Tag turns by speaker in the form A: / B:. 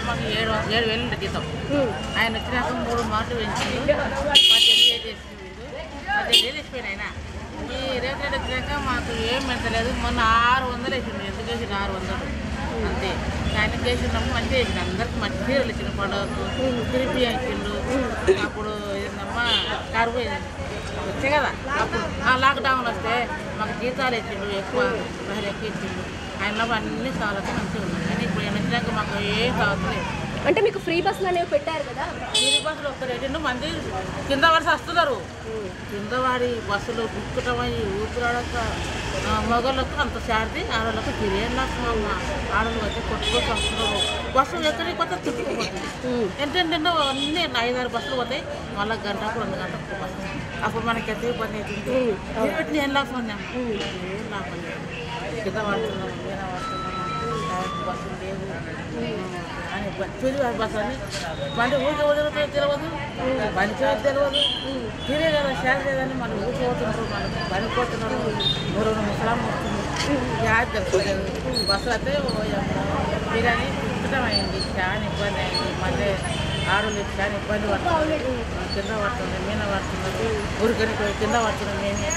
A: మాకు 7,000 జీతం. ఆయన వచ్చినాక 3 మార్లు పెంచిండు. 18,000 చేసిండు. 18,000 వేసిపోయిన ఆయన. ఈ రేపు రేటు వచ్చినాక మాకు ఏం పెంచలేదు. మొన్న 600 వేసిండు. ఎందుకు వేసిండు 600 అంతే. ఆయన చేసినప్పుడు మంచిగా వేసిండు. అందరికి మంచి చీరలు ఇచ్చిండు. పండుగకు తిరిపి ఇచ్చిండు. అప్పుడు ఏందమ్మా కరువు వచ్చే కదా అప్పుడు లాక్డౌన్ వస్తే మాకు జీతాలు ఇచ్చిండు. ఎక్కువ ఇచ్చిండు. ఆయన అన్ని సవాళ్ళతో మంచిగా ఉన్నాయి. కానీ ఇప్పుడు ఆయన వచ్చినాక మాకు ఏం కావట్లేదు.
B: అంటే మీకు ఫ్రీ బస్సులు అనేవి పెట్టారు కదా?
A: ఫ్రీ బస్సులు వస్తారు. 2 మంది కింద పడి వస్తున్నారు. కింద వాడి బస్సులు బుక్కుటమై ఊపిరాడక మగళ్ళకు అంత శారది, ఆడవాళ్ళకు తిరిగేళ్ళకు అమ్మ. ఆడవాళ్ళు అయితే కొట్టుకొని వస్తున్నారు. బస్సులు ఎక్కడికి పోతే తిట్టుకుపోతుంది. ఏంటంటే అన్నీ 5-6 బస్సులు పోతాయి. మళ్ళీ గంటకు 2 గంటలకు బస్సు. అప్పుడు మనకి ఎంత ఇబ్బంది అవుతుంది. తిరిగి ఏం లాభం ఉన్నాము. ఏం లాభం లేదు. కింద పడుతున్నాము, మీద పడుతున్నాము. బస్సులు లేవు అని తిరిగి బస్సు అని బండి ఊరికి వదులుతుంది తెలియదు. బండికి తెలియదు. తిరిగే కదా షేర్ లేదని మన ఊరికి పోతున్నారు. మనకు పనిపోతున్నారు. 3 ముసలాం వస్తుంది. యాడ్ తెలుసుకోలేదు. బస్సులు అయితే బిర్యానీ ఇష్టమైంది. చాలా ఇబ్బంది అయింది. మళ్ళీ ఆడలు చాలా ఇబ్బంది పడుతుంది. కింద పడుతుంది, మీద పడుతున్నారు. ఊరికని కింద పడుతున్నాం మేమే.